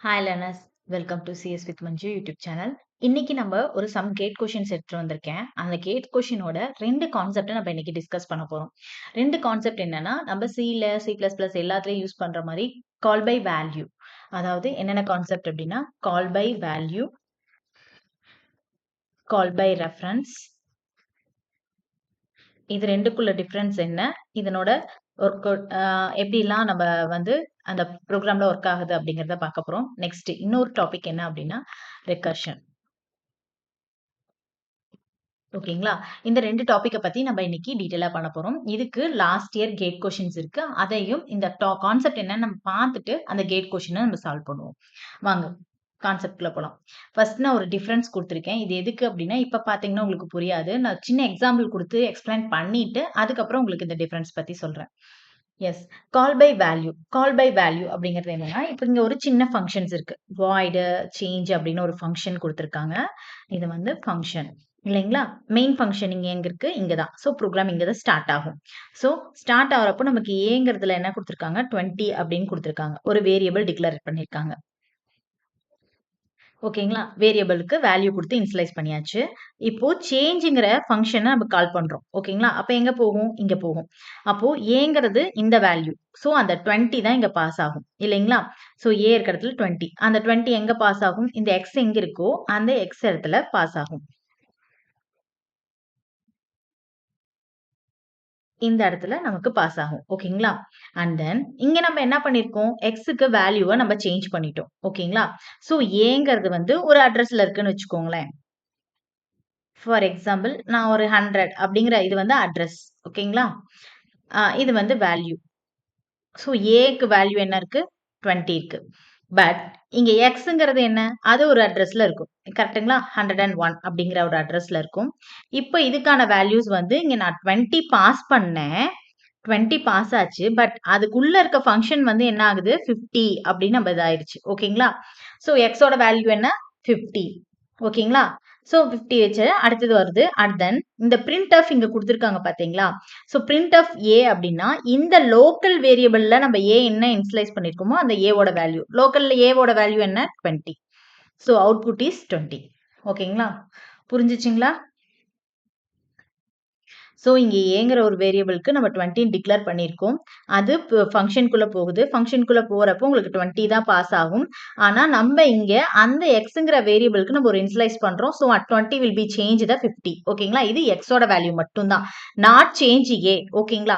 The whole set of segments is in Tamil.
Hi learners, welcome to CS with Manju YouTube channel. இன்னைக்கு நம்ம ஒரு சம் கேட் கொஷின்ஸ் எடுத்துட்டு வந்திருக்கேன். அந்த கேட் கொஷினோட 2 கான்செப்ட் நம்ம இன்னைக்கு டிஸ்கஸ் பண்ண போறோம். 2 கான்செப்ட் என்னன்னா, நம்ம சில சி பிளஸ் பிளஸ் எல்லாத்துலயும் யூஸ் பண்ற மாதிரி கால் பை வேல்யூ. அதாவது என்னென்ன கான்செப்ட் அப்படின்னா, call by value, call by reference. இது ரெண்டுக்குள்ள டிஃபரன்ஸ் என்ன, இதனோட ஒர்க் எப்படிலாம் நம்ம வந்து அந்த ப்ரோக்ராம்ல ஒர்க் ஆகுது அப்படிங்கிறத பார்க்க போறோம். நெக்ஸ்ட் இன்னொரு டாபிக் என்ன அப்படின்னா ரெக்கர்ஷன். ஓகேங்களா? இந்த 2 டாபிக்க பத்தி நம்ம இன்னைக்கு டீடைலா பண்ண போறோம். இதுக்கு லாஸ்ட் இயர் கேட் கொஸ்டின்ஸ் இருக்கு. அதையும் இந்த கான்செப்ட் என்னன்னு நம்ம பார்த்துட்டு அந்த கேட் கொஸ்டின நம்ம சால்வ் பண்ணுவோம். வாங்க கான்செப்ட்குள்ள போலாம். ஃபர்ஸ்ட் நான் ஒரு டிஃபரன்ஸ் குடுத்திருக்கேன். இது எதுக்கு அப்படின்னா, இப்ப பார்த்தீங்கன்னா உங்களுக்கு புரியாது. நான் சின்ன எக்ஸாம்பிள் குடுத்து எக்ஸ்பிளைன் பண்ணிட்டு, அதுக்கப்புறம் உங்களுக்கு இந்த டிஃபரன்ஸ் பத்தி சொல்றேன். Yes. Call by value. Call by value அப்படிங்கிறது என்னன்னா, இப்ப இங்க ஒரு சின்ன ஃபங்ஷன்ஸ் இருக்கு. வாய்ட், சேஞ்ச் அப்படின்னு ஒரு ஃபங்ஷன் குடுத்திருக்காங்க. இது வந்து ஃபங்ஷன் இல்லைங்களா? மெயின் ஃபங்ஷன் இங்க எங்க இருக்கு? இங்க தான். சோ புரோகிராம் இங்க தான் ஸ்டார்ட் ஆகும். சோ ஸ்டார்ட் ஆகுறப்போ நமக்கு ஏங்கிறதுல என்ன குடுத்திருக்காங்க? 20 அப்படின்னு குடுத்திருக்காங்க. ஒரு வேரியபிள் டிக்ளேர் பண்ணியிருக்காங்க. ஓகேங்களா? வேரியபிளுக்கு வேல்யூ குடுத்து இனிஷியலைஸ் பண்ணியாச்சு. இப்போ சேஞ்ச்ங்கிற ஃபங்ஷன நம்ம கால் பண்றோம். ஓகேங்களா? அப்ப எங்க போகும்? இங்க போகும். அப்போ ஏங்கிறது இந்த வேல்யூ. சோ அந்த 20 தான் இங்க பாஸ் ஆகும். இல்லைங்களா? சோ ஏ இருக்க இடத்துல 20. அந்த 20 எங்க பாஸ் ஆகும்? இந்த எக்ஸ் எங்க இருக்கோ அந்த எக்ஸ் இடத்துல பாஸ் ஆகும். இந்த இடத்துல நமக்கு பாஸ் ஆகும். ஓகேங்களா? அண்ட் தென் இங்க நம்ம என்ன பண்ணியிருக்கோம்? எக்ஸ்க்கு வேல்யூவ நம்ம சேஞ்ச் பண்ணிட்டோம். ஓகேங்களா? சோ ஏங்கிறது வந்து ஒரு அட்ரஸ்ல இருக்குன்னு வச்சுக்கோங்களேன். ஃபார் எக்ஸாம்பிள் நான் ஒரு 100 அப்படிங்கிற இது வந்து அட்ரஸ். ஓகேங்களா? இது வந்து வேல்யூ. ஸோ ஏக்கு வேல்யூ என்ன இருக்கு? 20 இருக்கு. பட் இங்க எக்ஸ்ங்கிறது என்ன? அது ஒரு அட்ரஸ்ல இருக்கும். கரெக்ட்டுங்களா? 101 அப்படிங்கிற ஒரு அட்ரஸ்ல இருக்கும். இப்ப இதுக்கான வேல்யூஸ் வந்து இங்க நான் 20 பாஸ் பண்ணேன். 20 பாஸ் ஆச்சு. பட் அதுக்குள்ள இருக்க ஃபங்ஷன் வந்து என்ன ஆகுது? 50 அப்படின்னு நம்ம இதாயிருச்சு. ஓகேங்களா? ஸோ எக்ஸோட வேல்யூ என்ன? 50. ஓகேங்களா? ஸோ 50 வச்சு அடுத்தது வருது. அண்ட் தென் இந்த பிரிண்ட்எஃப் இங்க குடுத்திருக்காங்க பார்த்தீங்களா? ஸோ பிரிண்ட்எஃப் ஏ அப்படின்னா, இந்த லோக்கல் வேரியபிள்ல நம்ம ஏ என்ன இனிஷியலைஸ் பண்ணியிருக்கோமோ, அந்த ஏவோட வேல்யூ. லோக்கல்ல ஏவோட வேல்யூ என்ன? 20. So output is 20. ஓகேங்களா? புரிஞ்சுச்சுங்களா? ஸோ இங்க ஏங்கிற ஒரு வேரியபிளுக்கு நம்ம 20 டிக்ளேர் பண்ணியிருக்கோம். அது ஃபங்ஷனுக்குள்ள போகுது. ஃபங்ஷனுக்குள்ள போறப்போ உங்களுக்கு 20 தான் பாஸ் ஆகும். ஆனா நம்ம இங்க அந்த எக்ஸ்ங்கிற வேரியபிளுக்கு நம்ம ஒரு இனிஷியலைஸ் பண்றோம். So at 20 will be change the 50. ஓகேங்களா? இது எக்ஸோட வேல்யூ மட்டும் தான். நாட் சேஞ்ச் ஏ. ஓகேங்களா?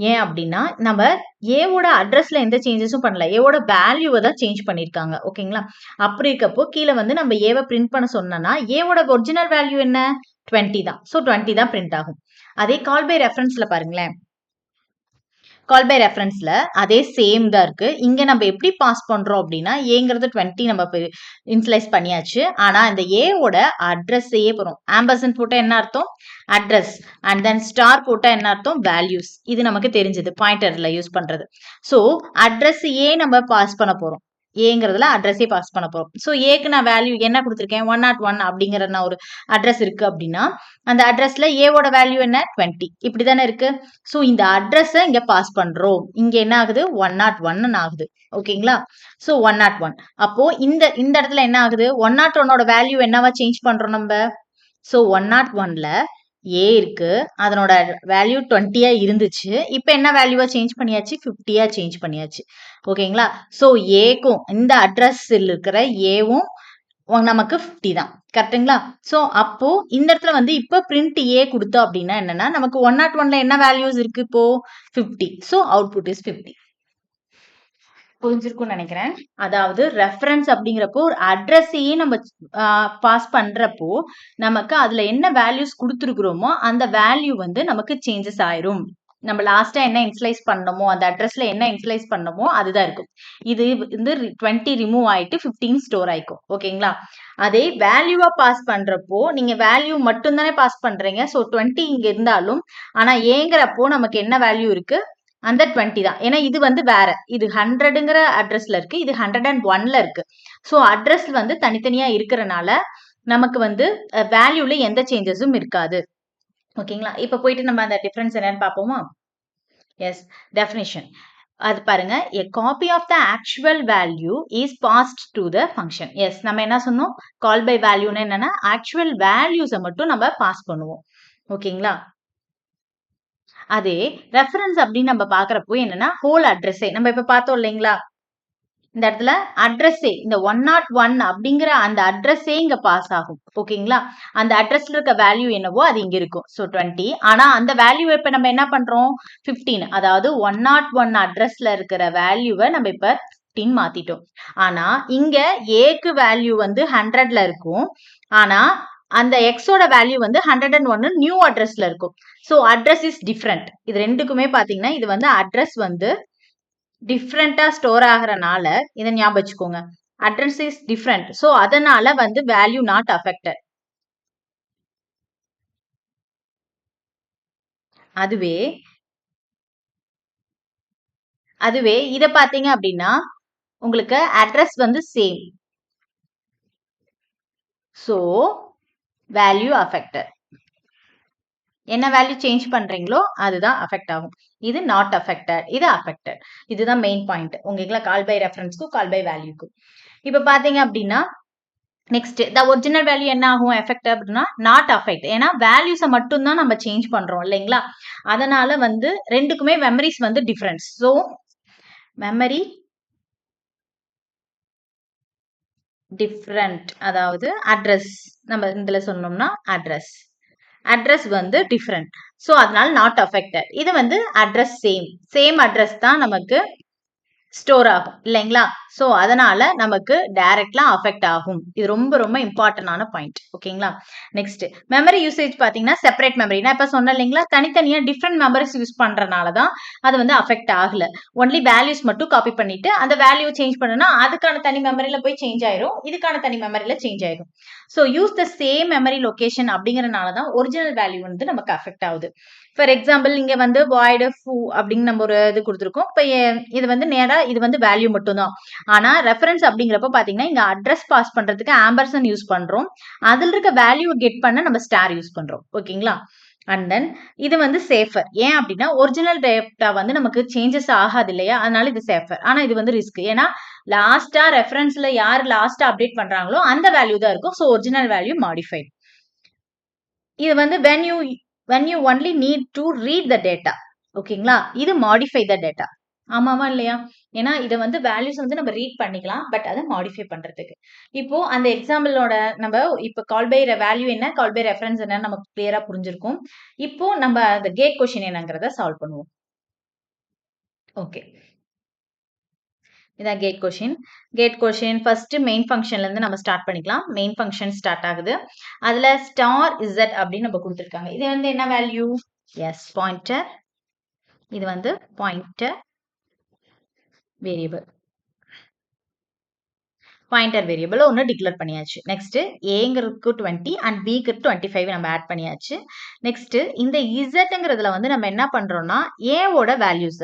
ஏன் அப்படின்னா நம்ம ஏவோட அட்ரஸ்ல எந்த சேஞ்சஸும் பண்ணல. ஏவோட வேல்யூவை தான் சேஞ்ச் பண்ணியிருக்காங்க. ஓகேங்களா? அப்படி இருக்கப்போ கீழே வந்து நம்ம ஏவை பிரிண்ட் பண்ண சொன்னோம்னா ஏவோட ஒரிஜினல் வேல்யூ என்ன? 20 தான். ஸோ 20 தான் பிரிண்ட் ஆகும். அதே கால் பை ரெஃபரன்ஸ்ல பாருங்களேன். கால் பை ரெஃபரன்ஸ்ல அதே சேம் தான் இருக்கு. இங்க நம்ம எப்படி பாஸ் பண்றோம் அப்படின்னா, ஏங்கிறது 20 நம்ம இனிஷியலைஸ் பண்ணியாச்சு. ஆனா இந்த ஏவோட அட்ரஸையே போறோம். ஆம்பர்சன்ட் போட்டா என்ன அர்த்தம்? அட்ரஸ். அண்ட் தென் ஸ்டார் போட்டா என்ன அர்த்தம்? வேல்யூஸ். இது நமக்கு தெரிஞ்சது பாயிண்டர்ல யூஸ் பண்றது. சோ அட்ரஸையே நம்ம பாஸ் பண்ண போறோம். ஏங்கிறதுல அட்ரஸே பாஸ் பண்ண போறோம். சோ ஏக்கு நான் வேல்யூ என்ன குடுத்திருக்கேன்? 101 அப்படிங்கிற நான் ஒரு அட்ரஸ் இருக்கு அப்படின்னா, அந்த அட்ரஸ்ல ஏவோட வேல்யூ என்ன? 20. இப்படிதானே இருக்கு. சோ இந்த அட்ரஸ இங்க பாஸ் பண்றோம். இங்க என்ன ஆகுது? 101 ஆகுது. ஓகேங்களா? சோ 101. அப்போ இந்த இந்த இடத்துல என்ன ஆகுது? 101ஓட வேல்யூ என்னவா சேஞ்ச் பண்றோம் நம்ப? சோ 101ல ஏ இருக்கு. அதனோட வேல்யூ 20யா இருந்துச்சு. இப்ப என்ன வேல்யூவா சேஞ்ச் பண்ணியாச்சு? 50யா சேஞ்ச் பண்ணியாச்சு. ஓகேங்களா? சோ ஏக்கும் இந்த அட்ரஸ்ல இருக்கிற ஏவும் நமக்கு 50 தான். கரெக்ட்டுங்களா? சோ அப்போ இந்த இடத்துல வந்து இப்ப பிரிண்ட் ஏ குடுத்தோம் அப்படின்னா என்னன்னா, நமக்கு 101ல என்ன வேல்யூஸ் இருக்கு இப்போ? 50. So output is 50. புரிஞ்சிருக்கும்னு நினைக்கிறேன். அதாவது ரெஃபரன்ஸ் அப்படிங்கிறப்போ ஒரு அட்ரஸையே நம்ம பாஸ் பண்றப்போ, நமக்கு அதுல என்ன வேல்யூஸ் குடுத்துருக்கிறோமோ, அந்த வேல்யூ வந்து நமக்கு சேஞ்சஸ் ஆயிரும். நம்ம லாஸ்ட்டா என்ன இனிஷியலைஸ் பண்ணோமோ, அந்த அட்ரஸ்ல என்ன இனிஷியலைஸ் பண்ணோமோ, அதுதான் இருக்கும். இது வந்து 20 ரிமூவ் ஆயிட்டு 15 ஸ்டோர் ஆயிக்கும். ஓகேங்களா? அதே வேல்யூவா பாஸ் பண்றப்போ, நீங்க வேல்யூ மட்டும் தானே பாஸ் பண்றீங்க. சோ 20 இங்க இருந்தாலும், ஆனா ஏங்கிறப்போ நமக்கு என்ன வேல்யூ இருக்கு? அந்த 20 தான். ஏன்னா இது வந்து வேற. இது 100ங்கிற அட்ரஸ்ல இருக்கு. இது 101ல இருக்கு. சோ அட்ரஸ் வந்து தனித்தனியா இருக்கறனால, நமக்கு வந்து வேல்யூல எந்த சேஞ்சஸும் இருக்காது. ஓகேங்களா? இப்ப போயிட்டு நம்ம அந்த டிஃபரன்ஸ் என்னன்னு பார்ப்போமா? எஸ். டெஃபினிஷன். அது பாருங்க, a copy of the actual value is passed to the function. Yes, நம்ம என்ன சொன்னோம், கால் பை வேல்யூன்னு என்னன்னா ஆக்சுவல் வேல்யூஸை மட்டும் நம்ம பாஸ் பண்ணுவோம். ஓகேங்களா? அதே ரெஃபரன்ஸ் அப்படின்னு நம்ம பாக்குறப்போ என்னன்னா ஹோல் அட்ரஸே நம்ம இப்ப பார்த்தோம் இல்லைங்களா, இந்த இடத்துல அட்ரஸே இந்த 101 அப்படிங்கிற அந்த அட்ரஸே இங்க பாஸ் ஆகும். ஓகேங்களா? அந்த அட்ரஸ்ல இருக்க வேல்யூ என்னவோ அது இங்க இருக்கும். ஸோ 20. ஆனா அந்த வேல்யூ இப்ப நம்ம என்ன பண்றோம், 15. அதாவது 101 அட்ரஸ்ல இருக்கிற வேல்யூவை நம்ம இப்ப 15 மாத்திட்டோம். ஆனா இங்க ஏக்கு வேல்யூ வந்து 100ல இருக்கும். ஆனா அந்த எக்ஸோட வேல்யூ வந்து 101 நியூ அட்ரஸ்ல இருக்கும். So address is different. இது ரெண்டுக்குமே பாத்தீங்கன்னா இது வந்து அட்ரஸ் வந்து டிஃப்ரெண்டா ஸ்டோர் ஆகிறனால இதை ஞாபகம் வச்சுக்கோங்க. Address is different. ஸோ அதனால வந்து வேல்யூ நாட் அஃபெக்டட். அதுவே இதை பார்த்தீங்க அப்படின்னா உங்களுக்கு அட்ரஸ் வந்து சேம். So value affected. என்ன வேல்யூ சேஞ்ச் பண்றீங்களோ அதுதான் அஃபெக்ட் ஆகும். இது நாட் அஃபெக்டட், இது அஃபெக்டட். இதுதான் மெயின் பாயிண்ட் உங்களுக்கு கால் பை ரெஃபரன்ஸ்க்கும் கால் பை வேல்யூக்கும். இப்ப பாத்தீங்க அப்படின்னா நெக்ஸ்ட் த ஒரிஜினல் வேல்யூ என்ன ஆகும் எஃபெக்ட் அப்படின்னா நாட் அஃபெக்ட். ஏன்னா வேல்யூஸை மட்டும் தான் நம்ம சேஞ்ச் பண்றோம் இல்லைங்களா, அதனால வந்து ரெண்டுக்குமே மெமரிஸ் வந்து டிஃபரன்ஸ். ஸோ மெமரி டிஃப்ரெண்ட், அதாவது அட்ரஸ் நம்ம இதுல சொன்னோம்னா அட்ரஸ் வந்து டிஃப்ரெண்ட். ஸோ அதனால நாட் அஃபெக்டட். இது வந்து அட்ரஸ் சேம் அட்ரஸ் தான் நமக்கு ஸ்டோர் ஆகும் இல்லைங்களா, ஸோ அதனால நமக்கு டைரக்ட்லா அஃபெக்ட் ஆகும். இது ரொம்ப ரொம்ப இம்பார்ட்டன்டான பாயிண்ட். ஓகேங்களா? நெக்ஸ்ட் மெமரி யூசேஜ் பாத்தீங்கன்னா செப்பரேட் மெமரி. நான் இப்ப சொன்னேன் இல்லைங்களா, தனித்தனியா டிஃப்ரெண்ட் மெமரிஸ் யூஸ் பண்றதுனால தான் அது வந்து அஃபெக்ட் ஆகல. ஒன்லி வேல்யூஸ் மட்டும் காப்பி பண்ணிட்டு அந்த வேல்யூ சேஞ்ச் பண்ணனா அதுக்கான தனி மெமரியில போய் சேஞ்ச் ஆயிரும், இதுக்கான தனி மெமரியில சேஞ்ச் ஆயிரும். So use the same memory location அப்படிங்கறதுனால தான் ஒரிஜினல் வேல்யூ வந்து நமக்கு அஃபெக்ட் ஆகுது. ஃபார் எக்ஸாம்பிள் இங்க வந்து வாய்டு ஃபூ அப்படின்னு நம்ம ஒரு இது கொடுத்துருக்கோம். இப்போ இது வந்து நேரா இது வந்து வேல்யூ மட்டும் தான். ஆனா ரெஃபரன்ஸ் அப்படிங்கிறப்ப பாத்தீங்கன்னா இங்க அட்ரஸ் பாஸ் பண்றதுக்கு ஆம்பர்சன் யூஸ் பண்றோம், அதுல இருக்க வேல்யூ கெட் பண்ண நம்ம ஸ்டார் யூஸ் பண்றோம். ஓகேங்களா? அண்ட் தென் இது வந்து சேஃபர். ஏன் அப்படின்னா ஒரிஜினல் டேட்டா வந்து நமக்கு சேஞ்சஸ் ஆகாது இல்லையா, அதனால இது சேஃபர். ஆனா இது வந்து ரிஸ்க். ஏன்னா லாஸ்டா ரெஃபரன்ஸ்ல யார் லாஸ்டா அப்டேட் பண்றாங்களோ அந்த வேல்யூ தான் இருக்கும். So original value modified. இது வந்து when you only need to read the data. ஓகேங்களா? இது modify the data. ஆமாவா இல்லையா? ஏன்னா இதை வந்து வேல்யூஸ் வந்து நம்ம ரீட் பண்ணிக்கலாம், பட் அதை மாடிஃபை பண்றதுக்கு. இப்போ அந்த எக்ஸாம்பிளோட நம்ம இப்போ கால் பை வேல்யூ என்ன, கால் பை ரெஃபரன்ஸ் என்னன்னு நமக்கு கிளியரா புரிஞ்சிருக்கும். இப்போ நம்ம அந்த கேட் கொஸ்டின் என்னங்கிறத சால்வ் பண்ணுவோம். ஓகே, இதான் கேட் கொஸ்டின். ஃபர்ஸ்ட் மெயின் ஃபங்க்ஷன்ல இருந்து நம்ம ஸ்டார்ட் பண்ணிக்கலாம். மெயின் ஃபங்க்ஷன் ஸ்டார்ட் ஆகுது. அதுல ஸ்டார் இசட் அப்படின்னு நம்ம கொடுத்துருக்காங்க. இது வந்து என்ன வேல்யூ, எஸ் பாயிண்டர். இது வந்து பாயிண்டர் வேரியபிள். பாயிண்டர் வேரியபிள் ஒன்று டிக்ளேர் பண்ணியாச்சு. நெக்ஸ்ட் ஏங்கிறதுக்கு 20 அண்ட் பிக்கு 25 நம்ம ஆட் பண்ணியாச்சு. நெக்ஸ்ட் இந்த இசட்ங்கிறதுல வந்து நம்ம என்ன பண்றோம்னா ஏவோட வேல்யூஸ்,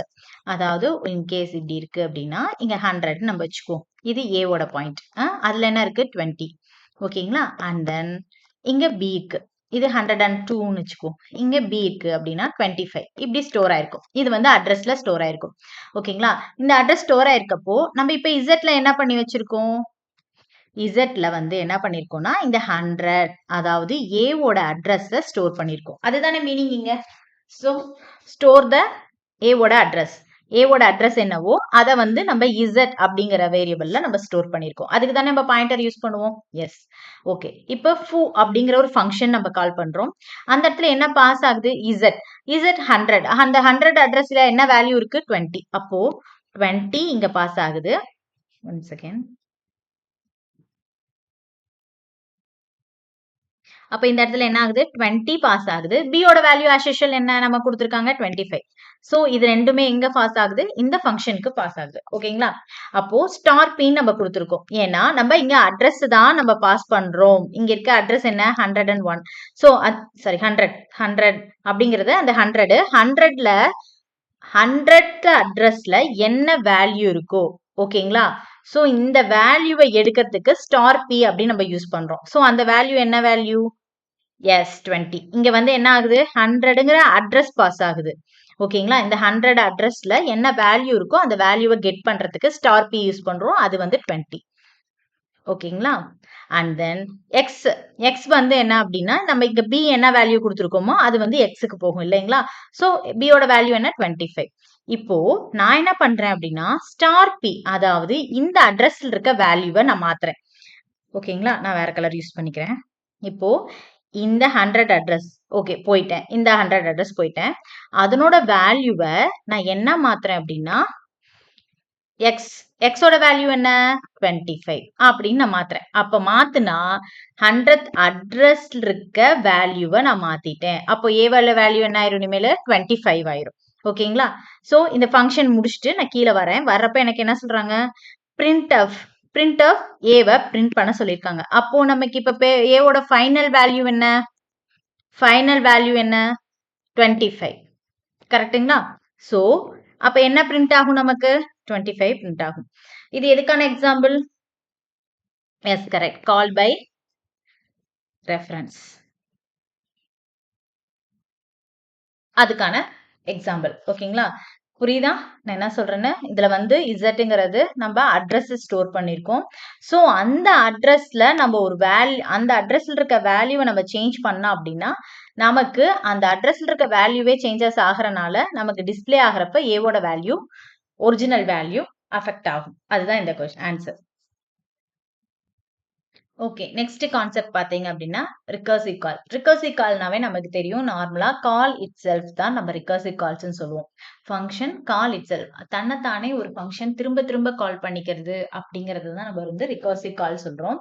அதாவது இன்கேஸ் இப்படி இருக்கு அப்படின்னா இங்க 100 நம்ம வச்சுக்குவோம். இது ஏவோட பாயிண்ட். அதுல என்ன இருக்கு 20. ஓகேங்களா? அண்ட் தென் இங்க பிக்கு இது 102ன்னு வச்சுக்குவோம். இங்க பி இருக்கு அப்படின்னா 25 இப்படி ஸ்டோர் ஆயிருக்கும். இது வந்து அட்ரஸ்ல ஸ்டோர் ஆயிருக்கும். ஓகேங்களா? இந்த அட்ரஸ் ஸ்டோர் ஆயிருக்கப்போ நம்ம இப்ப இசட்ல என்ன பண்ணி வச்சிருக்கோம், இசட்ல வந்து என்ன பண்ணிருக்கோம்னா இந்த 100 அதாவது ஏவோட அட்ரஸ் ஸ்டோர் பண்ணிருக்கோம். அதுதானே மீனிங் இங்க. ஸோ ஸ்டோர் த ஏவோட அட்ரஸ். ஏவோட அட்ரஸ் என்னவோ அதை வந்து நம்ம இசட் அப்படிங்கிற வேரியபிள்ல நம்ம ஸ்டோர் பண்ணிருக்கோம். அதுக்கு தானே நம்ம பாயிண்டர் யூஸ் பண்ணுவோம். Yes, okay. இப்போ ஃபூ அப்படிங்கிற ஒரு ஃபங்க்ஷன் நம்ம கால் பண்றோம். அந்த இடத்துல என்ன பாஸ் ஆகுது, இசட் 100. அந்த 100 அட்ரஸ்ல என்ன வேல்யூ இருக்கு 20. அப்போ 20 இங்க பாஸ் ஆகுது. 1 செகண்ட். அப்ப இந்த இடத்துல என்ன ஆகுது 20 பாஸ் ஆகுது. பியோட வேல்யூ ஆஸ் யூஷுவல் என்ன நம்ம கொடுத்துருக்காங்க 25. சோ இது ரெண்டுமே எங்க பாஸ் ஆகுது, இந்த ஃபங்க்ஷனுக்கு பாஸ் ஆகுது. ஓகேங்களா? அப்போ ஸ்டார் பின் நம்ம கொடுத்துருக்கோம். ஏன்னா நம்ம இங்க அட்ரஸ் தான் நம்ம பாஸ் பண்றோம். இங்க இருக்க அட்ரஸ் என்ன 101. சோ சாரி 100 அப்படிங்கறது அந்த 100ல 100th அட்ரஸ்ல என்ன வேல்யூ இருக்கோ, ஓகேங்களா? சோ இந்த வேல்யூவை எடுக்கிறதுக்கு ஸ்டார் பி அப்படின்னு நம்ம யூஸ் பண்றோம். சோ அந்த வேல்யூ என்ன வேல்யூ எஸ் 20. இங்க வந்து என்ன ஆகுது 100ங்கிற அட்ரஸ் பாஸ் ஆகுது. ஓகேங்களா, இந்த 100 அட்ரஸ்ல என்ன வேல்யூ இருக்கோ அந்த வேல்யூவை கெட் பண்றதுக்கு ஸ்டார் பி யூஸ் பண்றோம். அது வந்து 20. ஓகேங்களா, அண்ட் தென் எக்ஸ் எக்ஸ் வந்து என்ன அப்படின்னா நம்ம இங்க பி என்ன வேல்யூ கொடுத்துருக்கோமோ அது வந்து எக்ஸுக்கு போகும் இல்லைங்களா. ஸோ பியோட வேல்யூ என்ன 25. இப்போ நான் என்ன பண்றேன் அப்படின்னா ஸ்டார் பி, அதாவது இந்த அட்ரஸ்ல இருக்க வேல்யூவை நான் மாத்துறேன். ஓகேங்களா, நான் வேற கலர் யூஸ் பண்ணிக்கிறேன். இப்போ இந்த 100 அட்ரஸ் ஓகே போயிட்டேன், இந்த 100 அட்ரஸ் போயிட்டேன். அதனோட வேல்யூவை நான் என்ன மாத்துறேன் அப்படின்னா எக்ஸ் எக்ஸோட வேல்யூ என்ன 25 அப்படின்னு நான் மாத்துறேன். அப்ப மாத்துனா 100th அட்ரஸ்ல இருக்க வேல்யூவை நான் மாத்திட்டேன். அப்போ ஏவோட வேல்யூ என்ன ஆயிரும், இனிமேல் 25 ஆயிரும். ஓகேங்களா, சோ இந்த ஃபங்க்ஷன் முடிச்சுட்டு நான் கீழே வரேன். வர்றப்ப எனக்கு என்ன சொல்றாங்க, பிரிண்ட் ஆஃப் ஏவை பிரிண்ட் பண்ண சொல்லியிருக்காங்க. அப்போ நமக்கு இப்ப ஏவோட ஃபைனல் வேல்யூ என்ன, 25 கரெக்டுங்களா. சோ அப்ப என்ன பிரிண்ட் ஆகும், நமக்கு 25 பிரிண்ட் ஆகும். இது எதுக்கான example, yes correct, call by reference, அதுக்கான எக்ஸாம்பிள். ஓகேங்களா, புரியுதா நான் என்ன சொல்றேன்னு. இதுல வந்து இசட்ங்கிறது நம்ம அட்ரஸ் ஸ்டோர் பண்ணிருக்கோம். சோ அந்த அட்ரஸ்ல நம்ம ஒரு அந்த அட்ரஸ்ல இருக்க வேல்யூவை நம்ம சேஞ்ச் பண்ணோம் அப்படின்னா நமக்கு அந்த அட்ரஸ்ல இருக்க வேல்யூவே சேஞ்சஸ் ஆகிறனால நமக்கு டிஸ்பிளே ஆகிறப்ப ஏவோட வேல்யூ ஒரிஜினல் வேல்யூ அஃபெக்ட் ஆகும். அதுதான் இந்த question answer. Okay, next concept பாத்தீங்க அப்படின்னா ரிகர்சிவ் கால். ரிகர்சிவ் கால்னாவே நமக்கு தெரியும், நார்மலா கால் இட் செல்ஃப் தான் நம்ம ரிகர்சிவ் கால்ஸ்ன்னு சொல்லுவோம். ஃபங்க்ஷன் கால் இட் செல்ஃப், தன்னைத்தானே ஒரு ஃபங்க்ஷன் திரும்ப திரும்ப கால் பண்ணிக்கிறது அப்படிங்கிறது தான் நம்ம வந்து ரிகர்சிவ் கால் சொல்றோம்.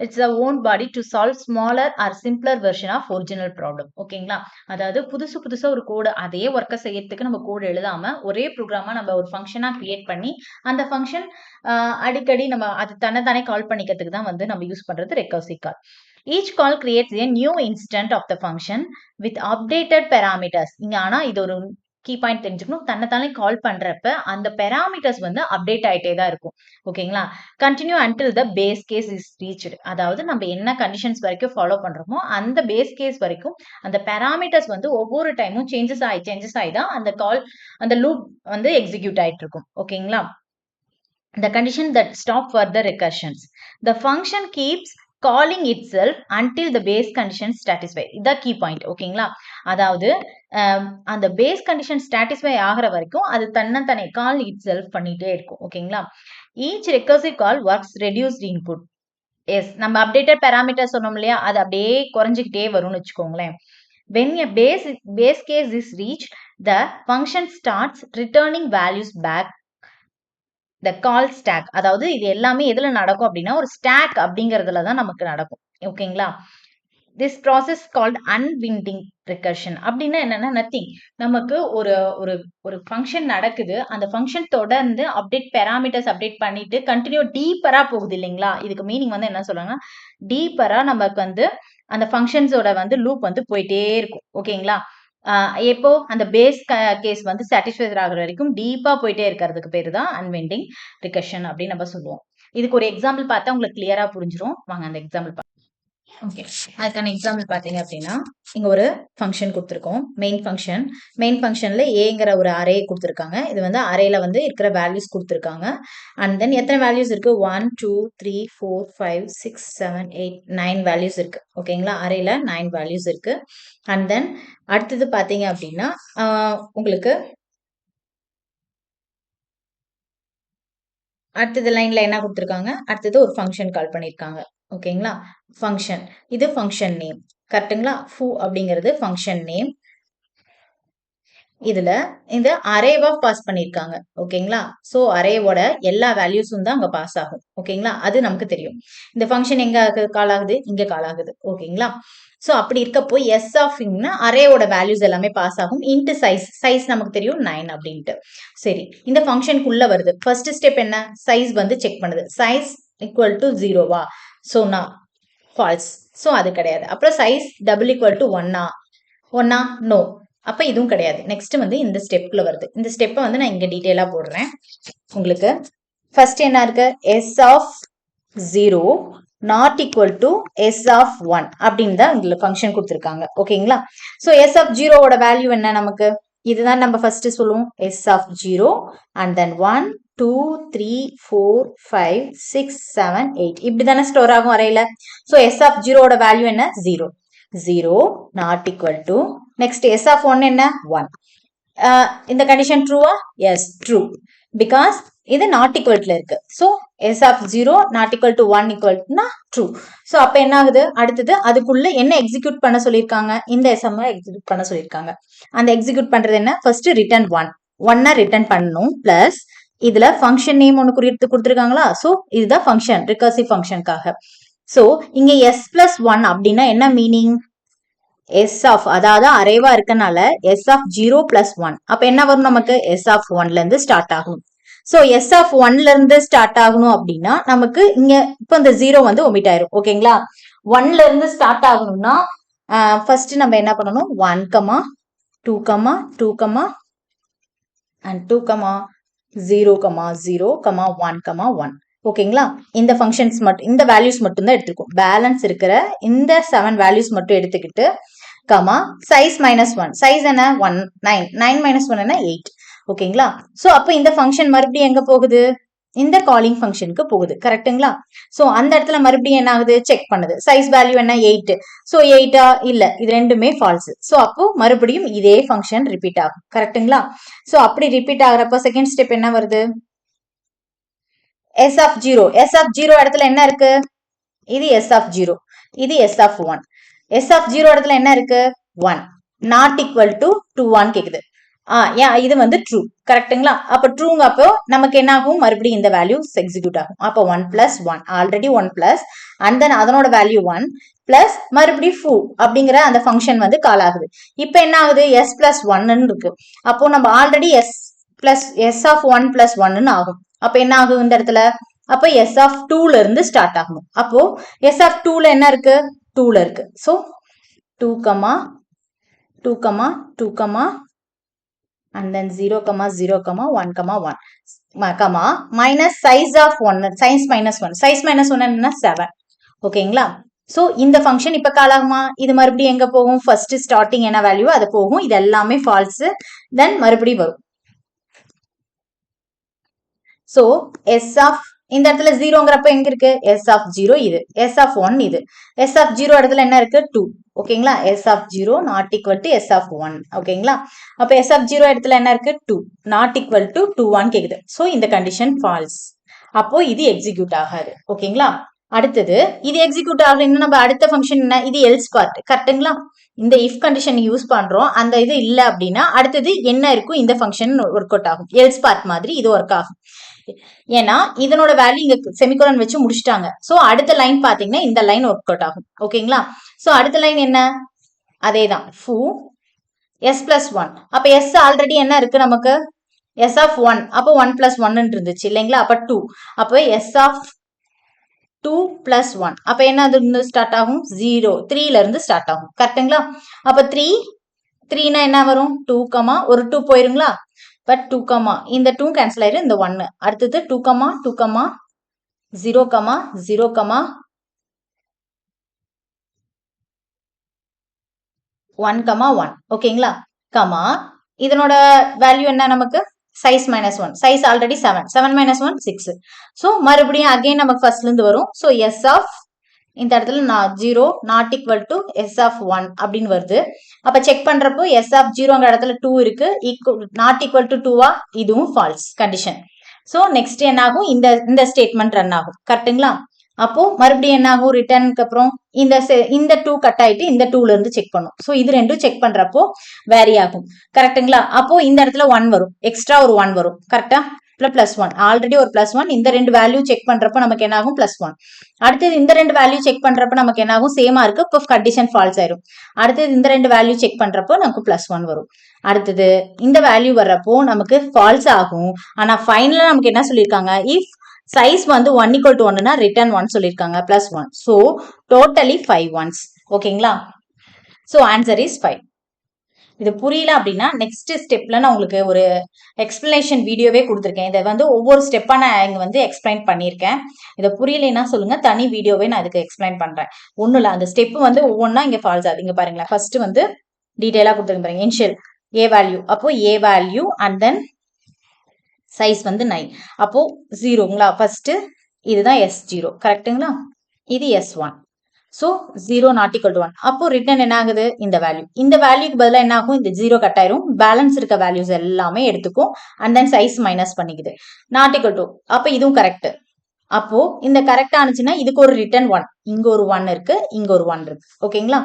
It's a own body to solve smaller or simpler version of original problem. ஓகேங்களா, அதாவது புதுசா ஒரு கோடு அதே ஒர்க்கை செய்யறதுக்கு நம்ம கோடு எழுதாம ஒரே ப்ரோக்ராமா நம்ம ஒரு ஃபங்க்ஷனா கிரியேட் பண்ணி அந்த ஃபங்க்ஷன் அடிக்கடி நம்ம அது தன்னைத்தானே கால் பண்ணிக்கிறதுக்கு தான் வந்து நம்ம யூஸ் பண்றது recursive call. Each call creates a new instant of the function with updated parameters. இங்க ஆனா இது ஒரு கீ பாயிண்ட் தெரிஞ்சுக்கணும், தன்னைத்தானே கால் பண்றப்ப அந்த பெராமீட்டர்ஸ் வந்து அப்டேட் ஆயிட்டே தான் இருக்கும். ஓகேங்களா, continue until the base case is reached. அதாவது நம்ம என்ன கண்டிஷன்ஸ் வரைக்கும் ஃபாலோ பண்றோமோ அந்த பேஸ் கேஸ் வரைக்கும் அந்த பெராமீட்டர்ஸ் வந்து ஒவ்வொரு டைமும் சேஞ்சஸ் ஆகி தான் அந்த கால் அந்த லூப் வந்து எக்ஸிக்யூட் ஆயிட்டு இருக்கும். ஓகேங்களா, the condition that stop further recursions. The function keeps calling itself until the base condition satisfied. இதான் key point. ஓகேங்களா, அதாவது அந்த base condition satisfy ஆகிற வரைக்கும் அது தன்னைத்தானே call itself பண்ணிட்டே இருக்கும். ஓகேங்களா, each recursive call works reduced input. Yes, நம்ம அப்டேட்டட் பேராமீட்டர் சொன்னோம் இல்லையா, அது அப்படியே குறைஞ்சிக்கிட்டே வரும்னு வச்சுக்கோங்களேன். when a base case is reached, the function starts returning values back the call stack. அதாவது இது எல்லாமே எதுல நடக்கும் அப்படின்னா ஒரு ஸ்டாக் அப்படிங்கறதுல தான் நமக்கு நடக்கும். ஓகேங்களா, this process called unwinding recursion. அப்படின்னா என்னன்னா நத்திங், நமக்கு ஒரு ஒரு ஒரு ஃபங்க்ஷன் நடக்குது, அந்த ஃபங்க்ஷன் தொடர்ந்து அப்டேட் பேராமீட்டர்ஸ் அப்டேட் பண்ணிட்டு கண்டினியூ டீப்பரா போகுது இல்லைங்களா. இதுக்கு மீனிங் வந்து என்ன சொல்றாங்கன்னா டீப்பரா நமக்கு வந்து அந்த ஃபங்க்ஷன்ஸோட வந்து லூப் வந்து போயிட்டே இருக்கும். ஓகேங்களா, எப்போ அந்த பேஸ் கேஸ் வந்து சாட்டிஸ்ஃபைட் ஆகுற வரைக்கும் டீப்பா போயிட்டே இருக்கிறதுக்கு பேரு தான் அன்வெண்டிங் ரிகர்ஷன் அப்படின்னு நம்ம சொல்லுவோம். இதுக்கு ஒரு எக்ஸாம்பிள் பார்த்தா உங்களுக்கு கிளியரா புரிஞ்சிடும். வாங்க அந்த எக்ஸாம்பிள் ஓகே, அதுக்கான எக்ஸாம்பிள் பார்த்தீங்க அப்படின்னா இங்க ஒரு ஃபங்க்ஷன் கொடுத்துருக்கோம், மெயின் ஃபங்க்ஷன்ல ஏங்கிற ஒரு அரே கொடுத்துருக்காங்க. இது வந்து அரேல வந்து இருக்கிற வேல்யூஸ் கொடுத்துருக்காங்க. அண்ட் தென் எத்தனை வேல்யூஸ் இருக்கு, 1 2 3 4 5 6 7 8 9 வேல்யூஸ் இருக்கு. ஓகேங்களா, அரேல 9 வேல்யூஸ் இருக்கு. அண்ட் தென் அடுத்தது பார்த்தீங்க அப்படின்னா உங்களுக்கு அடுத்தது லைன்ல என்ன கொடுத்துருக்காங்க, அடுத்தது ஒரு ஃபங்க்ஷன் கால் பண்ணியிருக்காங்க. ஓகேங்களா, ஃபங்க்ஷன், இது ஃபங்க்ஷன் நேம் கரெக்டுங்களா. ஃபூ அப்படிங்கிறது ஃபங்க்ஷன் நேம். இதுல இந்த அரேவா பாஸ் பண்ணிருக்காங்க. ஓகேங்களா, சோ அரேவோட எல்லா வேல்யூஸும் தான் அங்க பாஸ் ஆகும். ஓகேங்களா, அது நமக்கு தெரியும். இந்த ஃபங்க்ஷன் எங்க கால் ஆகுது, இங்க கால் ஆகுது. ஓகேங்களா, சோ அப்படி இருக்கப்போ எஸ் ஆஃப் இங்னா அரேவோட வேல்யூஸ் எல்லாமே பாஸ் ஆகும். இன்ட்டு சைஸ் நமக்கு தெரியும் 9 அப்படின்ட்டு. சரி, இந்த ஃபங்க்ஷனுக்குள்ள வருது. ஃபர்ஸ்ட் ஸ்டெப் என்ன, சைஸ் வந்து செக் பண்ணுது. சைஸ் ஈக்குவல் டு 0வா, சோ நான் ஃபால்ஸ், சோ அது கிடையாது. அப்புறம் size double equal to 1 no, அப்ப இதுவும் கிடையாது. நெக்ஸ்ட் வந்து இந்த ஸ்டெப்ல வருது. இந்த ஸ்டெப்பை வந்து நான் இங்க டீடைலா போடுறேன் உங்களுக்கு. ஃபர்ஸ்ட் என்ன இருக்கு, s of 0 not equal to s of one அப்படின்னு தான் இதில் ஃபங்க்ஷன் கொடுத்துருக்காங்க. ஓகேங்களா? ஸோ எஸ் ஆஃப் ஜீரோவோட வேல்யூ என்ன நமக்கு? இதுதான் நம்ம ஃபர்ஸ்ட் சொல்லுவோம். S of zero and then 1 2 3 4 5 6 7 8 இப்படி தானே ஸ்டோர் ஆகும் அறையில. ஸோ எஸ் ஆஃப் ஜீரோவோட வேல்யூ என்ன? 0 0 not equal to next S of one என்ன? 1. இந்த கண்டிஷன் ட்ரூவா? Yes true. பிகாஸ் இது நாட் ஈக்குவல்ல இருக்கு. So S of zero not equal to 1 ஈக்குவல்னா ட்ரூ. ஸோ அப்போ என்ன ஆகுது? அடுத்தது அதுக்குள்ள என்ன எக்ஸிக்யூட் பண்ண சொல்லியிருக்காங்க? இந்த எஸ்எம் எக்ஸிக்யூட் பண்ண சொல்லியிருக்காங்க. அந்த எக்ஸிக்யூட் பண்றது என்ன? ஃபர்ஸ்ட் ரிட்டர்ன் 1 ரிட்டர்ன் பண்ணணும். பிளஸ் இதுல ஃபங்க்ஷன் நேம் ஒன்று குறித்து கொடுத்துருக்காங்களா? ஸோ இதுதான் ஃபங்க்ஷன், ரிகர்சிவ் ஃபங்க்ஷனுக்காக. ஸோ இங்க எஸ் பிளஸ் 1 அப்படின்னா என்ன மீனிங்? எஸ் ஆஃப், அதாவது அரேவா இருக்கனால எஸ் ஆஃப் 0 பிளஸ் 1. அப்ப என்ன வரும் நமக்கு? எஸ் ஆஃப் 1ல இருந்து ஸ்டார்ட் ஆகும். சோ எஸ் ஆஃப் 1ல இருந்து ஸ்டார்ட் ஆகணும் அப்படின்னா நமக்கு இங்க இப்போ இந்த 0 வந்து ஒமிட் ஆயிரும். ஓகேங்களா? 1ல இருந்து ஸ்டார்ட் ஆகணும்னா ஃபர்ஸ்ட் நம்ம என்ன பண்ணணும்? 1, 2, 2, and 2, 0, 0, 1, 1. ஓகேங்களா? இந்த ஃபங்க்ஷன்ஸ் மட்டும், இந்த வேல்யூஸ் மட்டும் தான் எடுத்துருக்கோம். பேலன்ஸ் இருக்கிற இந்த 7 வேல்யூஸ் மட்டும் எடுத்துக்கிட்டு கமா சைஸ் -1. சைஸ் என்ன? 1 9 9 -1 என்ன? 8. ஓகேங்களா? சோ அப்போ இந்த ஃபங்க்ஷன் மறுபடியும் எங்க போகுது? இந்த காலிங் ஃபங்க்ஷனுக்கு போகுது. கரெக்ட்டுங்களா? சோ அந்த இடத்துல மறுபடியும் என்ன ஆகுது? செக் பண்ணுது. சைஸ் வேல்யூ என்ன? 8. சோ 8ஆ? இல்ல, இது ரெண்டுமே ஃபால்ஸ். சோ அப்போ மறுபடியும் இதே ஃபங்க்ஷன் ரிப்பீட் ஆகும். கரெக்ட்டுங்களா? சோ அப்படி ரிப்பீட் ஆகுறப்ப செகண்ட் ஸ்டெப் என்ன வருது? S of 0. எஸ் ஆஃப் 0 இடத்துல என்ன இருக்கு? இது எஸ் ஆஃப் 0, இது எஸ் ஆஃப் 1. எஸ் ஆஃப் 0 இடத்துல என்ன இருக்கு? 1 நாட் ஈக்குவல் டு 2 கேக்குது. இது வந்து ட்ரூ. கரெக்ட்டுங்களா? அப்ப ட்ரூங்க அப்போ நமக்கு என்ன ஆகும்? மறுபடியும் இந்த வேல்யூ எக்ஸிக்யூட் ஆகும். அப்போ 1 plus 1 already 1 plus and then அதனோட வேல்யூ 1 பிளஸ் மறுபடியும் ஃபூ அப்படிங்கிற அந்த ஃபங்க்ஷன் வந்து கால் ஆகுது. இப்போ என்ன ஆகுது? எஸ் பிளஸ் 1 இருக்கு. அப்போ நம்ம ஆல்ரெடி எஸ் ஆஃப் 1 பிளஸ் 1 ஆகும். அப்ப என்ன ஆகும் இந்த இடத்துல? அப்ப எஸ் ஆஃப் 2ல இருந்து ஸ்டார்ட் ஆகும். அப்போ எஸ் ஆஃப் 2ல என்ன இருக்கு? 2ல இருக்கு. So 2, 2, 2, and then 0, 0, 1, 1 minus size of 1, size -1. Size -1 என்ன? 7. ஓகேங்களா? சோ இந்த ஃபங்க்ஷன் இப்ப கால் ஆகுமா? இது மறுபடியும் எங்க போகும்? ஃபர்ஸ்ட் ஸ்டார்டிங் என்ன வேல்யூ அது போகும். இது எல்லாமே ஃபால்ஸ். தென் மறுபடியும் வரும். சோ எஸ் ஆஃப் இந்த இடத்துல 0ங்கிறப்ப எங்க இருக்கு? எஸ் ஆஃப் 0 இது, எஸ் ஆஃப் 1 இது. எஸ் ஆஃப் 0 இடத்துல என்ன இருக்கு? 2. ஓகேங்களா? S of 0 not equal to s of 1. ஓகேங்களா? அப்ப எஸ் ஆஃப் 0 இடத்துல என்ன இருக்கு? 2 நாட் ஈக்குவல் டு 2 கேக்குது. சோ இந்த கண்டிஷன் ஃபால்ஸ். அப்போ இது எக்ஸிக்யூட் ஆகாது. ஓகேங்களா? அடுத்தது இது எக்ஸிக்யூட் ஆகலைன்னா நம்ம அடுத்த ஃபங்க்ஷன் என்ன? இது எல்ஸ் பார்ட். கரெக்ட்டுங்களா? இந்த இஃப் கண்டிஷன் யூஸ் பண்றோம். அந்த இது இல்ல அப்படின்னா அடுத்தது என்ன இருக்கும்? இந்த ஃபங்க்ஷன் ஒர்க் அவுட் ஆகும். எல்ஸ் பார்ட் மாதிரி இது ஒர்க் ஆகும். ஏன்னா இதனோட வேல்யூ இங்க செமிகோலன் வச்சு முடிச்சிட்டாங்க. சோ அடுத்த லைன் பாத்தீங்கன்னா இந்த லைன் ஒர்க் அவுட் ஆகும். ஓகேங்களா? சோ அடுத்த லைன் என்ன? அதேதான் ஃபூ எஸ் பிளஸ் 1. அப்ப எஸ் ஆல்ரெடி என்ன இருக்கு நமக்கு? S of 1. அப்போ 1 பிளஸ் 1 இருந்துச்சு இல்லைங்களா? அப்ப 2. அப்போ எஸ் ஆஃப் 2 பிளஸ் 1. அப்ப என்ன அது ஸ்டார்ட் ஆகும்? 0 3ல இருந்து ஸ்டார்ட் ஆகும். கரெக்ட்டுங்களா? அப்ப 3னா என்ன வரும்? 2, ஒரு 2 போயிருங்களா? பட் 2, இந்த 2 கேன்சல் ஆயிரும். இந்த 1 அடுத்தது 2, 2, 0, 0, 1, 1. ஓகேங்களா? இதனோட வேல்யூ என்ன நமக்கு? சைஸ் -1. Size already 7. 7 -1 6. சோ மறுபடியும் அகைன் நமக்கு ஃபர்ஸ்ட்ல இருந்து வரும். சோ எஸ் ஆஃப் இந்த இடத்துல 0 not equal to s of 1 அப்படின்னு வருது. அப்ப செக் பண்றப்போ எஸ் ஆஃப் 0ங்கிற இடத்துல 2 இருக்கு. நாட் ஈக்குவல் டு 2 இதுவும் ஃபால்ஸ் கண்டிஷன். சோ நெக்ஸ்ட் என்ன ஆகும்? இந்த ஸ்டேட்மெண்ட் ரன் ஆகும். கரெக்ட்டுங்களா? அப்போ மறுபடியும் என்ன ஆகும்? ரிட்டர்னுக்கு அப்புறம் இந்த 2 கட் ஆயிட்டு இந்த 2ல இருந்து செக் பண்ணும். சோ இது ரெண்டும் செக் பண்றப்போ வேரி ஆகும். கரெக்ட்டுங்களா? அப்போ இந்த இடத்துல 1 வரும். எக்ஸ்ட்ரா ஒரு 1 வரும். கரெக்டா? +1 ஆல்ரெடி ஒரு +1. இந்த ரெண்டு வேல்யூ செக் பண்றப்ப நமக்கு என்ன ஆகும்? +1. அடுத்தது இந்த ரெண்டு வேல்யூ செக் பண்றப்ப நமக்கு என்ன ஆகும்? சேமா இருக்கு. இப்போ கண்டிஷன் ஃபால்ஸ் ஆயிரும். அடுத்தது இந்த ரெண்டு வேல்யூ செக் பண்றப்போ நமக்கு +1 வரும். அடுத்தது இந்த வேல்யூ வர்றப்போ நமக்கு ஃபால்ஸ் ஆகும். ஆனா ஃபைனலா நமக்கு என்ன சொல்லியிருக்காங்க? இஃப் சைஸ் வந்து 1 = 1னா ரிட்டர்ன் 1 சொல்லியிருக்காங்க. +1. So totally 5 1s. ஓகேங்களா? So answer is 5. இது புரியல அப்படின்னா நெக்ஸ்ட் ஸ்டெப்ல நான் உங்களுக்கு ஒரு எக்ஸ்பிளனேஷன் வீடியோவே கொடுத்துருக்கேன். இதை வந்து ஒவ்வொரு ஸ்டெப்பா நான் இங்க வந்து எக்ஸ்பிளைன் பண்ணியிருக்கேன். இதை புரியலைன்னா சொல்லுங்க, தனி வீடியோவே நான் இதுக்கு எக்ஸ்பிளைன் பண்றேன். ஒன்றும் இல்லை, அந்த ஸ்டெப் வந்து ஒவ்வொன்றா இங்க ஃபால்ஸ் ஆகுது. இங்க பாருங்களேன், ஃபர்ஸ்ட் வந்து டீடைலா கொடுத்துருங்க பாருங்க. இனிஷியல் ஏ வேல்யூ, அப்போ A value and then size வந்து 9, அப்போ 0ங்களா. ஃபர்ஸ்ட் இதுதான் S0 கரெக்டுங்களா, இது S1. So 0 not equal to 1. அப்போ ரிட்டர்ன் என்ன ஆகுது, இந்த வேல்யூ. இந்த வேல்யூக்கு பதிலாக என்ன ஆகும், இந்த 0 கட் ஆயிரும். பேலன்ஸ் இருக்க வேல்யூஸ் எல்லாமே எடுத்துக்கும். அண்ட் தென் சைஸ் மைனஸ் பண்ணிக்குது. நாட் ஈக்குவல் டு, அப்போ இதுவும் கரெக்ட். அப்போ இந்த கரெக்ட் ஆனிச்சுன்னா இதுக்கு ஒரு ரிட்டர்ன் 1, இங்க ஒரு 1 இருக்கு, இங்க ஒரு 1 இருக்கு. ஓகேங்களா.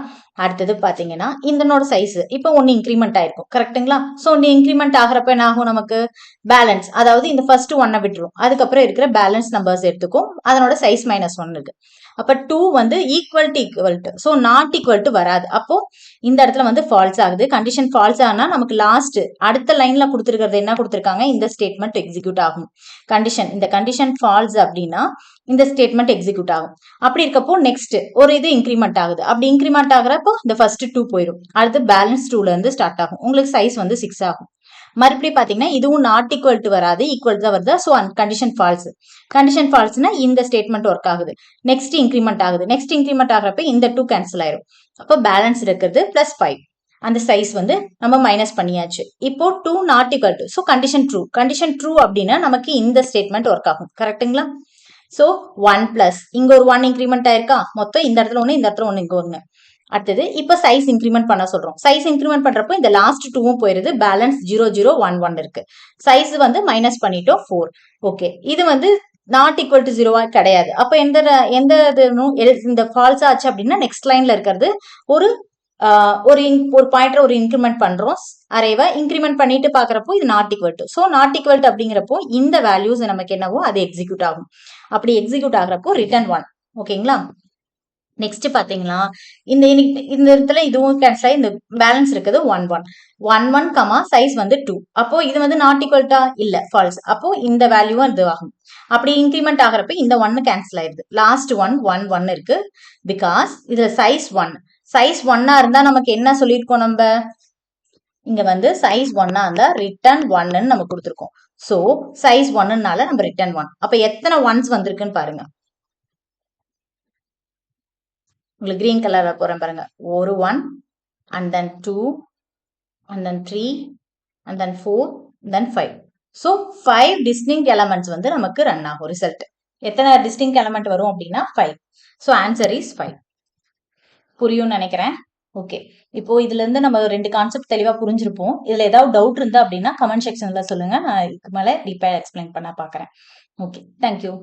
அடுத்தது பாத்தீங்கன்னா இதனோட சைஸ் இப்போ 1 இன்க்ரிமெண்ட் ஆயிருக்கும் கரெக்டுங்களா. ஸோ 1 இன்க்ரிமெண்ட் ஆகிறப்ப என்ன ஆகும், நமக்கு பேலன்ஸ், அதாவது இந்த ஃபர்ஸ்ட் 1 விட்டுரும், அதுக்கப்புறம் இருக்கிற பேலன்ஸ் நம்பர்ஸ் எடுத்துக்கும். அதனோட சைஸ் -1 இருக்கு. அப்ப 2 வந்து equal to, so not equal to வராது. அப்போ இந்த இடத்துல வந்து ஃபால்ஸ் ஆகுது. கண்டிஷன் ஃபால்ஸ் ஆனா நமக்கு லாஸ்ட் அடுத்த லைன்ல கொடுத்துருக்கிறது என்ன கொடுத்துருக்காங்க, இந்த ஸ்டேட்மெண்ட் எக்ஸிக்யூட் ஆகும். கண்டிஷன், இந்த கண்டிஷன் ஃபால்ஸ் அப்படின்னா இந்த ஸ்டேட்மெண்ட் எக்ஸிக்யூட் ஆகும். அப்படி இருக்கப்போ நெக்ஸ்ட் ஒரு இது இன்க்ரிமெண்ட் ஆகுது. அப்படி இன்க்ரிமெண்ட் ஆகுறப்போ இந்த ஃபர்ஸ்ட் 2 போயிடும். அடுத்து பேலன்ஸ் 2ல இருந்து ஸ்டார்ட் ஆகும். உங்களுக்கு சைஸ் வந்து 6 ஆகும். மறுபடியும் பாத்தீங்கன்னா இதுவும் நாட் ஈக்குவல் டு வராது, ஈக்குவல் தான் வருது. So condition falls. கண்டிஷன் ஃபால்ஸ்னா இந்த ஸ்டேட்மெண்ட் ஒர்க் ஆகுது. நெக்ஸ்ட் இன்க்ரிமெண்ட் ஆகுது. நெக்ஸ்ட் இன்க்ரிமெண்ட் ஆகிறப்ப இந்த 2 கேன்சல் ஆயிரும். அப்போ பேலன்ஸ் இருக்கிறது +5. அந்த சைஸ் வந்து நம்ம மைனஸ் பண்ணியாச்சு. இப்போ 2 not equal to, so condition true. Condition true அப்படின்னா நமக்கு இந்த ஸ்டேட்மெண்ட் ஒர்க் ஆகும் கரெக்டுங்களா. ஸோ 1 பிளஸ் இங்க ஒரு 1 இன்க்ரிமெண்ட் ஆயிருக்கா, மொத்தம் இந்த இடத்துல 1, இந்த இடத்துல 1, இங்க 1. அடுத்தது இப்ப சைஸ் இன்க்ரிமெண்ட் பண்ண சொல்றோம். சைஸ் இன்க்ரிமெண்ட் பண்றப்போ இந்த லாஸ்ட் 2வும் போயிருது. பேலன்ஸ் 0 0 1 1 இருக்கு. சைஸ் வந்து மைனஸ் பண்ணிட்டோம் 4. ஓகே, இது வந்து நாட் ஈக்குவல் டு 0 கிடையாது. அப்ப எந்த இந்த ஃபால்ஸ் ஆச்சு அப்படின்னா நெக்ஸ்ட் லைன்ல இருக்கிறது ஒரு பாயிண்டர் ஒரு இன்க்ரிமெண்ட் பண்றோம். அரேவை இன்க்ரிமெண்ட் பண்ணிட்டு பாக்குறப்போ இது not equal to. So not equal to அப்படிங்கிறப்போ இந்த வேல்யூஸ் நமக்கு என்னவோ அது எக்ஸிக்யூட் ஆகும். அப்படி எக்ஸிக்யூட் ஆகுறப்போ ரிட்டர்ன் 1. ஓகேங்களா. நெக்ஸ்ட் பாத்தீங்களா, இந்த இடத்துல இதுவும் கேன்சல் ஆகி இந்த பேலன்ஸ் இருக்குது 1 1 1 1 கமா சைஸ் வந்து 2. அப்போ இது வந்து நாட் ஈக்குவல்ட்டா இல்ல, ஃபால்ஸ். அப்போ இந்த வேல்யூவும் இது ஆகும். அப்படி இன்க்ரிமெண்ட் ஆகிறப்ப இந்த 1 கேன்சல் ஆயிருது. லாஸ்ட் 1 1 1 இருக்கு. பிகாஸ் இதுல சைஸ் 1 சைஸ் 1 இருந்தா நமக்கு என்ன சொல்லியிருக்கோம், நம்ம இங்க வந்து சைஸ் 1 இருந்தா ரிட்டர்ன் 1 நம்ம கொடுத்துருக்கோம். சோ சைஸ் 1னால நம்ம ரிட்டர்ன் 1. அப்ப எத்தனை ஒன்ஸ் வந்திருக்குன்னு பாருங்க. உங்களுக்கு கிரீன் கலர்ல போறேன் பாருங்க. ஒரு 1 and then 2 and then 3 and then 4 and then 5. So 5 distinct elements வந்து நமக்கு ரன் ஆகும் ரிசல்ட். எத்தனை distinct element வரும் அப்படின்னா 5. So answer is 5. புரியும் நினைக்கிறேன். ஓகே, இப்போ இதுல இருந்து நம்ம 2 கான்செப்ட் தெளிவா புரிஞ்சிருப்போம். இதுல ஏதாவது டவுட் இருந்தா அப்படின்னா கமெண்ட் செக்ஷன்ல சொல்லுங்க. நான் இதுக்கு மேல டீப்பா எக்ஸ்பிளைன் பண்ண பாக்குறேன். Okay, thank you.